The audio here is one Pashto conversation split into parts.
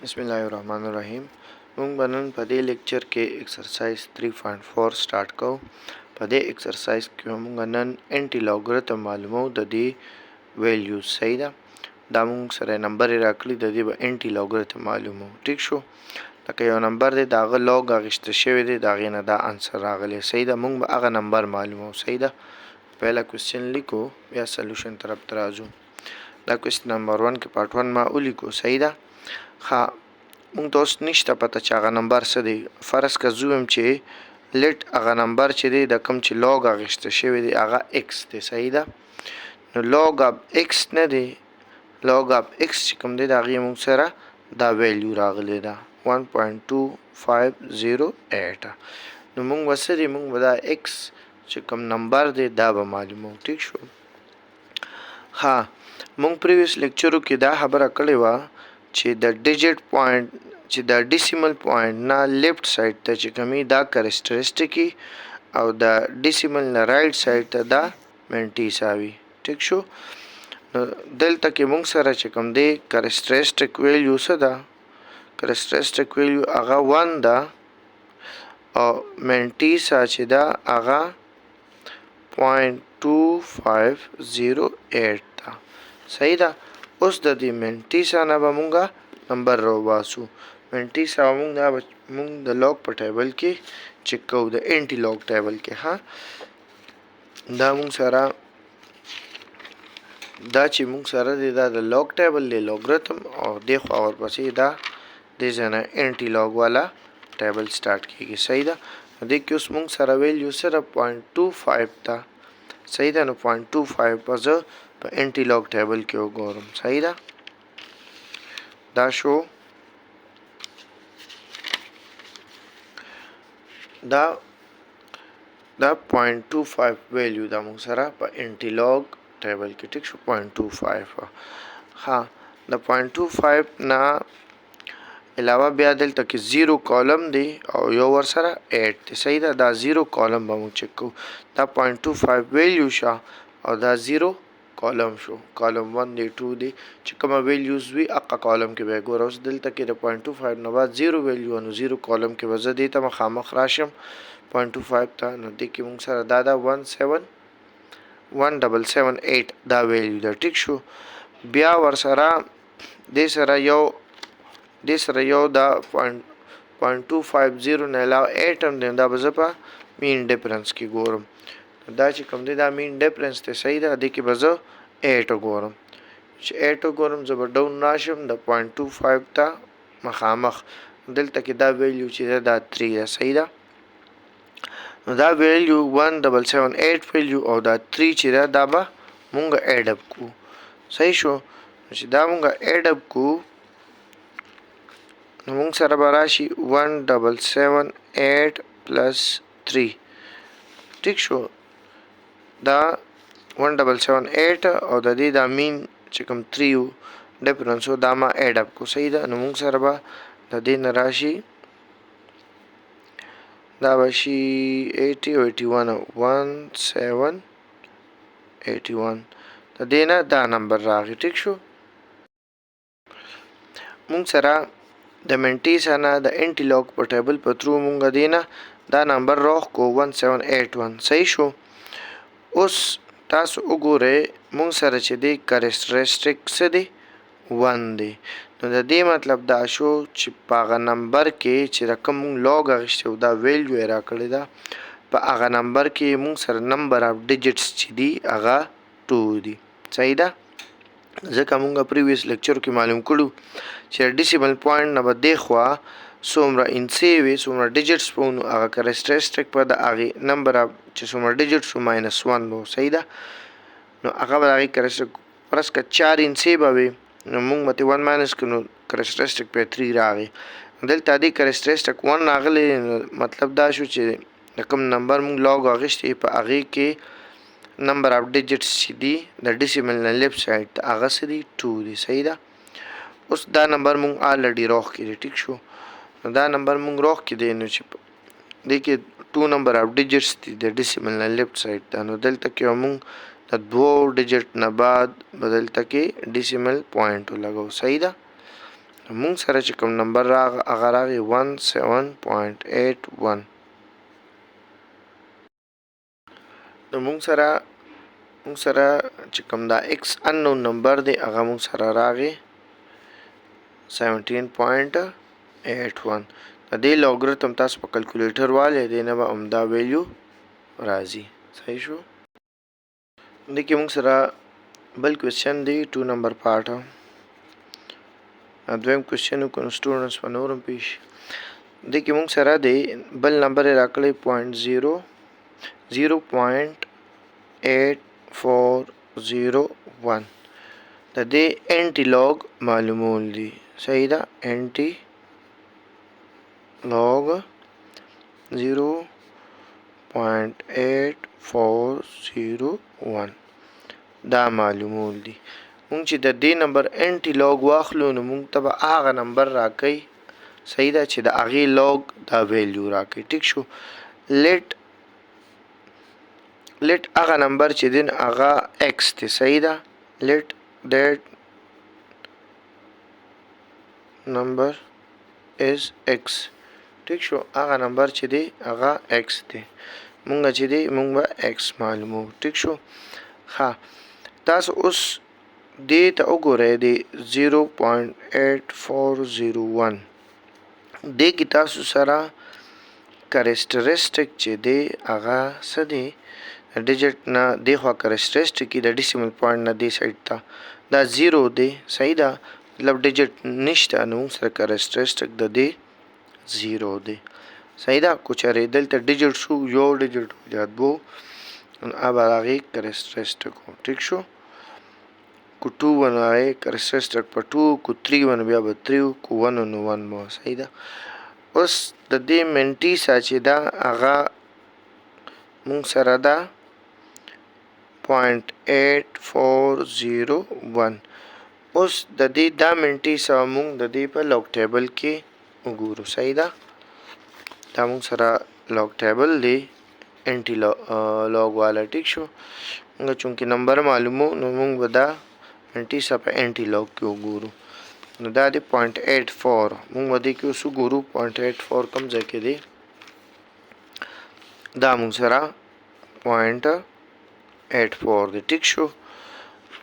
बिस्मिल्लाहिर्रहमानिर्रहीम मूंग बनन पदे लेक्चर के एक्सरसाइज 3.4 स्टार्ट को पदे एक्सरसाइज के मूंग नन एंटी लॉगरिथम मालूमो ददी वैल्यूज सही दा मूंग सरे नंबर राखली ददी एंटी लॉगरिथम मालूमो ठीक शो लकه یو نمبر دی داغه لوګ اغشته شوی دی داغه نه دا انسر راغلی صحیح ده مونږ به هغه نمبر معلومو صحیح ده پہلا کوېسچن لیکو بیا سولوشن طرف ته راځو دا کوېسچن نمبر 1 کې پارت 1 ما ولیکو صحیح ده ها مونږ ته اوس نشته پته چې هغه نمبر څه دی فرض که زه ویم چې لیټ هغه نمبر چې دی د کوم چې لوګ اغشته شوی دی هغه ایکس دی صحیح ده نو لوګ اف ایکس نه دی لوګ اف ایکس چې کوم دی د هغې مونږ سره دا ویلیو راغلی ده 1.2508 نو مونږ به څه دی مونږ به دا ایکس چې کوم نمبر دی دا به معلومو ټیک شو ها مونږ پریویس لیکچرو کې دا خبره کړې وه چې د ډیجټ پوینټ چې د ډیسیمل پوینټ نه لیفټ سایډ ته چې کومي دا کریکټریسټیکي او د ډیسیمل نه رائټ سایډ ته دا منټیسا وي ټیک شو نو دلته کې مونږ سره چې کوم دی کریکټریسټیک ویلیو څه ده کریکټریسټیک ویلیو هغه 1 ده او منټیسا چې ده هغه 0.2508 ده صحیح ده اوس د دې منټیسا نه به مونږه نمبر راوباسو منټیسا مونږ دا مونږ د لوګ په ټیبل کې چک کوو د انټي لوګ ټیبل کې ها دا مونږ سره دا چې مونږ سره دی دا د لوګ ټیبل دی لوګریتم او دی خوا ورپسې دا دې ځای نه انټي لوګ والا ټیبل سٹارټ کیږي صحیح ده دې کې اوس مونږ سره ویلیو سره 0.25 ده صحیح ده نو 0.25 په زه په انټي لوګ ټیبل کې وګورم صحیح ده دا شو دا 0.25 ویلیو دا مونږ سره په انټي لوګ ټیبل کې ټیک شو 0.25 ها د 0.25 نه علاوه بیا دلته کې 0 کالم دی او یو ور سره 8 دی صحیح ده دا 0 کالم به مونږ چک کوو دا 0.25 ویلیو شو او دا 0 کالم شو کالم 1 دی 2 دی چې کومه ویلیوز وي هغه کالم کې به ګوره اوس دلته کې د 0.25 نه بعد 0 ویلیو نو 0 کالم کې به زه دې ته مخامخ راشم 0.25 ته نو دې کې مونږ سره دا 1778 دا ویلیو ده ټیک شو بیا ور سره دې سره یو دا 0.250 نه علاوه 8 هم دی دا به زه په مین ډیفرنس کې ګورم دا چې کوم دی دا مین ډیفرنس دی صحیح ده دې کې به زه 8 وګورم چې 8 وګورم زه به ډاون راشم د 0.25 ته مخامخ دلته کې دا ویلیو چې ده دا 3 ده صحیح ده نو دا ویلیو 1778 ویلیو او دا 3 چې ده دا به مونږ ایډ اپ کو صحیح شو چې دا مونږ ایډ اپ کو نو مونږ سره به راشي 1778 پلس 3 ټیک شو دا 1778 او د دې دا مین چې کوم 3 ډیفرنس دا ما ایډ اپ کو صحیح ده نو مونږ سره به د دې نه راشي دا به شي 80 او 81 1781 د دې نه دا نمبر راغی ټیک شو مونږ سره د منټیسا نه د انټي لوګ په ټیبل په ترو مونږ دی نه دا نمبر راخ کو 1781 صحیح شو اوس تاسو وګورئ مونږ سره چې دی کریکټریسټیک څه دی 1 دی نو د دې مطلب دا شو چې په هغه نمبر کې چې رقم مونږ لوګ اخیستی دا ویلیو یې راکړې ده په هغه نمبر کې مونږ سره نمبر اف ډیجټس چې دي هغه 2 دي صحیح ده ځکه مونږ پریویس لیکچر کې معلوم کړو چې ډیسیمل پوینټ نه به دی خوا څومره انسي وي څومره ډیجټس به نو هغه کریکټریسټیک په د هغې نمبر اف چې څومره ډیجټس و ماینس 1 به صحیح ده نو هغه به د هغې کریکټریسټیک فرض که 4 انسي به وي نو مونږ به ترې 1 ماینس کړو نو کریکټریسټیک په 3 راغی دلته دې کریکټریسټیک 1 راغلی مطلب دا شو چې د کوم نمبر مونږ لوګ اخیستی په هغې کې نمبر اف ډیجټس چې دي د ډیسیمل نه لیفټ سایډ ته هغه څه دي 2 دي صحیح ده اوس دا نمبر مونږ آلریډي راخ کې دی ټیک شو نو دا نمبر مونږ راخ کې دی نو چې دې کې 2 نمبر اف ډیجټس دي د ډیسیمل نه لیفټ سایډ ته نو دلته کې مونږ د 2 ډیجټ نه بعد بدلته کې ډیسیمل پوینټ ولګو صحیح ده مونږ سره چې کوم نمبر هغه راغی 17.81. نو مونږ سره چې کوم دا x unknown نمبر دی هغه مونږ سره راغی 17.81. د دې لوګریتم تاسو په کلکولیټر والے دی نه به همدا ویلیو راځي. صحیح شو. دې کې مونږ سره بل کوېسچن دی 2 نمبر پارټ. دویم کوېسچن وکړو سټوډنټس په نورم پیش. دې کې مونږ سره دی بل نمبر یې راکړی 0.8401. د دې انټي لاګ معلومول دي. صحیح ده. انټي لاګ 0.8401 دا معلومول دي. مونږ چې د دې نمبر انټي لاګ واخلو نو مونږ ته به هغه نمبر راکوي. صحیح ده چې د هغې لاګ دا ویلیو راکوي. ټیک شو. لیټ هغه نمبر چې دی هغه ایکس دی. صحیح ده. لیټ دیٹ نمبر از ایکس. ټیک شو. هغه نمبر چې دی هغه ایکس دی. مونږ چې دی مونږ به ایکس معلومو. ټیک شو. ها تاسو اوس دې ته وګورئ د 0.8401 دې کې تاسو سره کریکټریسټک چې دی هغه څه دی ډیجټ نه دی خوا کریکټریسټک د ډیسیمل پوینټ نه دی سایډ ته دا 0 دی. صحیح ده. مطلب ډیجټ نشته نو موږ سره کریکټریسټک د دې 0 دی. صحیح ده. کو چېرې دلته ډیجټ شو یو ډیجټ یا دوه نو هغه هغې کریکټریسټک و. ټیک شو. کو 2 ونه هغې کریکټریسټک په 2 کو 3 ونه بیا به 3 کو 1 نو 1 به. صحیح ده. اوس د دې منټیسه چې ده هغه مونږ سره ده 0.8401. اوس د دې دا منټیسه مونږ د دې په لاګ ټیبل کې وګورو. صحیح ده. دا مونږ سره لاګ ټیبل دی انټي لاګ والا. ټیک شو. مونږ چونکې نمبر معلومو نو مونږ به دا منټیسه په انټي لاګ کې وګورو. نو دا دی 0.84. مونږ به دې کې اوس وګورو 0.84 کوم ځای کې دی. دا مونږ سره 0.84 دی. ټیک شو.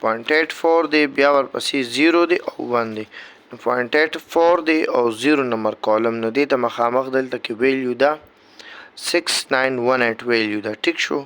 0.84 دی بیا ورپسې 0 دی او 1 دی. 0.84 دی او 0 نمبر کالم نو دې ته مخامخ دلته کې ویلیو ده 6918 ویلیو ده. ټیک شو.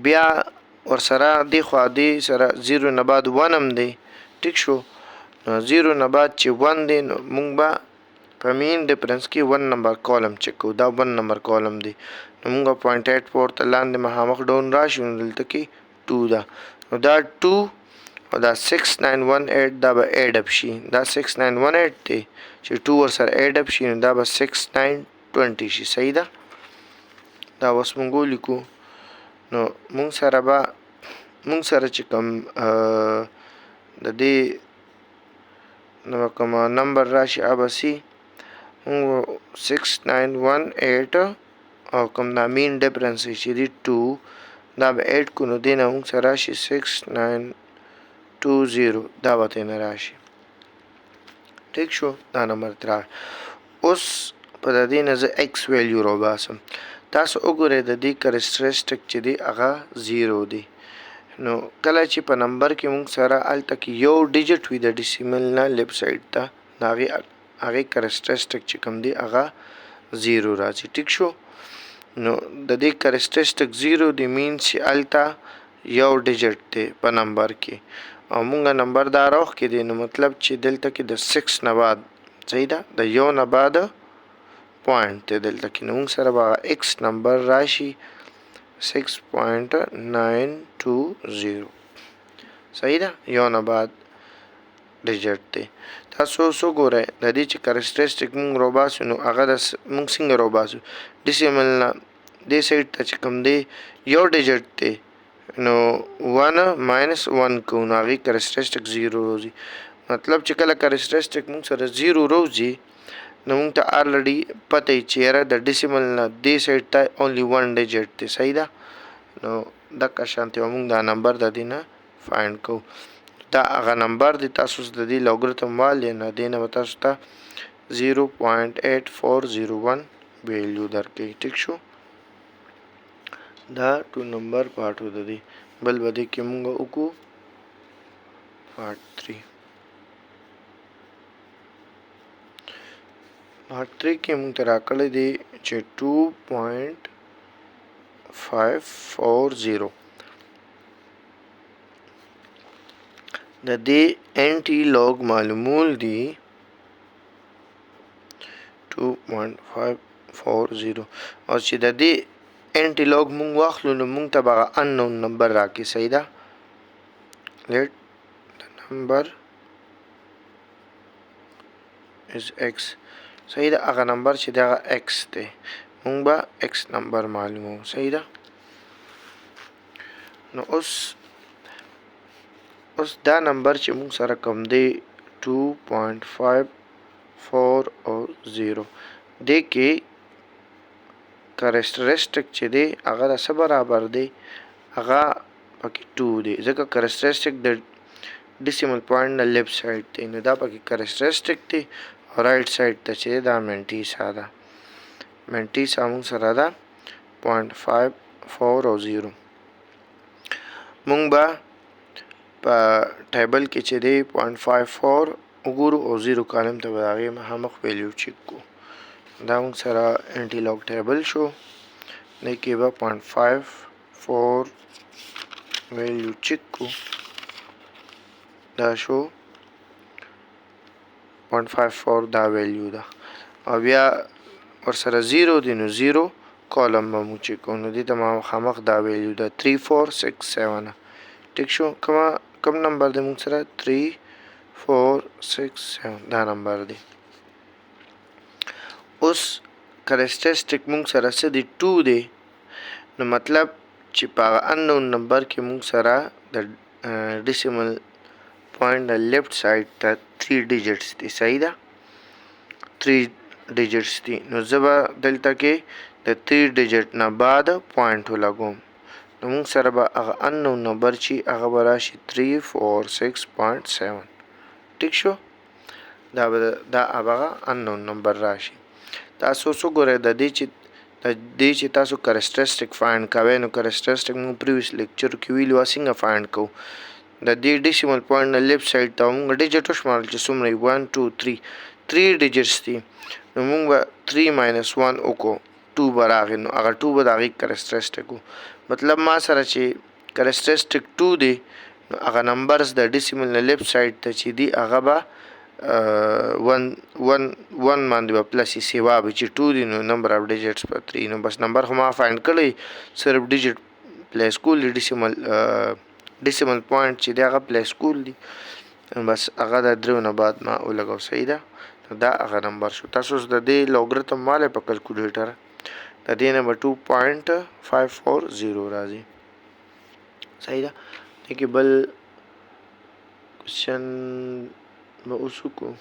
بیا ورسره دې خوا دې سره 0 نه بعد 1 هم دی. ټیک شو. نو 0 نه بعد چې 1 دی نو مونږ به په مین ډفرنس کې 1 نمبر کالم چک کوو. دا 1 نمبر کالم دی نو مونږ 0.84 ته لاندې مخامخ ډاون راشو نو دلته کې 2 ده. نو دا 2 او دا 6918 دا به ایډ اپ شي. دا 6918 دی چې 2 ورسره ایډ اپ شي نو دا به 6920 شي. صحیح ده. دا اوس مونږ ولیکو. نو مونږ سره چې کوم د دې نو کوم نمبر راشي هغه به سي 6918 او کوم دا مین ډفرنس چې دی 2 دا به ایډ کو نو دې نه مونږ سره راشي 6920 دا به ترې نه راشي. ټیک شو. دا نمبر تر اوس په د دې نه زه ایکس ویلیو راوباسم. تاسو وګورئ د دې کریکټریسټک چې دی هغه 0 دی. نو کله چې په نمبر کې مونږ سره هلته کې یو ډیجټ وي د ډیسیمل نه لیفټ سایډ ته د هغې کریکټریسټک چې کوم دی هغه 0 راځي. ټیک شو. نو د دې کریکټریسټک 0 دی مینس چې هلته یو ډیجټ دی په نمبر کې او مونږ نمبر دا راوښکې دی نو مطلب چې دلته کې د 6 نه بعد. صحیح ده. د یو نه بعد پوینټ دی دلته کې نو مونږ سره به ایکس نمبر راشي 6.920. صحیح ده. یو نه بعد ډیجټ دی. تاسو اوس وګورئ د دې چې کریکټریسټک مونږ راوباسو نو هغه د مونږ څنګه راوباسو ډیسیمل نه دې سایډ ته چې کوم دی یو ډیجټ دی نو 1 ماینس 1 کوو نو هغې کریکټریسټک 0 راځي. مطلب چې کله کریکټریسټک مونږ سره 0 راځي نو مونږ ته آلریډي پته یې چې یاره د ډیسیمل نه دې سایډ ته اونلی 1 ډیجټ دی. صحیح ده. نو دقه شانتې به مونږ دا نمبر د دې نه فایند کوو. دا هغه نمبر دی. تاسو د دې لوګریتم والئ نو دې نه به تاسو ته 0.8401 ویلیو درکوي. ټیک شو. دا 2 نمبر پارټ و د دې. بل به دې کې مونږ وکړو پارټ 3. پارټ 3 کې مونږ ته راکړی دی چې 2.540 د دې انټي لوګ معلومول دي 2.540 او چې د دې انټي لوګ مونږ واخلو نو مونږ ته به انون نمبر راکړي. صحیح ده. let the number is x. صحیح ده. هغه نمبر چې دغه x دی مونږ به x نمبر معلومو. صحیح ده. نو اوس دا نمبر چې مونږ سره کوم دی 2.540 دې کې کریکټریسټک چې دی هغه د څه برابر دی؟ هغه پکې 2 دی ځکه کریکټریسټک د ډیسیمل پوینټ نه لیفټ سایډ دی نو دا پکې کریکټریسټک دی او رائټ سایډ ته چې دا منټیسا ده. منټیسا مونږ سره ده 0.540. مونږ به په ټیبل کې چې دی 0.54 وګورو او 0 کالم ته به د هغې مخامخ ویلیو چیک کړو. دا مونږ سره انټي لوګ ټیبل شو. دې کې به 0.54 ویلیو چیک کړو. دا شو 0.54 دا ویلیو ده او بیا ورسره 0 دی نو 0 کالم به مو چیک کړو. نو دې ته مخامخ دا ویلیو ده 3467. ټیک شو. کوم نمبر دی مونږ سره 3467 دا نمبر دی. اوس کریکټریسټک مونږ سره څه دی 2 دی نو مطلب چې په هغه انون نمبر کې مونږ سره د ډیسیمل پوینټ د لیفټ سایډ ته 3 ډیجټس دي. صحیح ده. 3 ډیجټس دي نو زه به دلته کې د 3 ډیجټ نه بعد پوینټ ولګوم نو مونږ سره به هغه انون نمبر چې هغه به راشي 346.7. ټیک شو. دا هغه انون نمبر راشي. تاسو وګورئ د دې چې تاسو کریکټریسټک فایند کوئ نو کریکټریسټک مونږ پریویس لیکچر کې ویلو څنګه فایند کوو. د دې ډیسیمل پوینټ نه لیفټ سایډ ته مونږ ډیجټ وشمارل چې څومره 1 2 3 ډیجټس دي نو مونږ به 3 - 1 وکړو 2 به راغی نو هغه 2 به د هغې کریکټریسټک و. مطلب ما سره چې کریکټریسټک 2 دی نو هغه نمبرز د ډیسیمل نه لیفټ سایډ ته چې دي هغه به 1 باندې به پلس یې سیوا به چې 2 دی نو نمبر اف ډیجټس به 3 نو بس نمبر خو ما فایند کړی صرف ډیجټ پلیس کول دی ډیسیمل پوینټ چې دی هغه پلیس کول دی بس هغه د 3 نه بعد ما ولګو. صحیح ده. دا هغه نمبر شو. تاسو د دې لوګریتم والئ په کلکولیټر د دې نه به 2.540 راځي. صحیح ده. دې کې بل کوېسچن به اوس وکړو.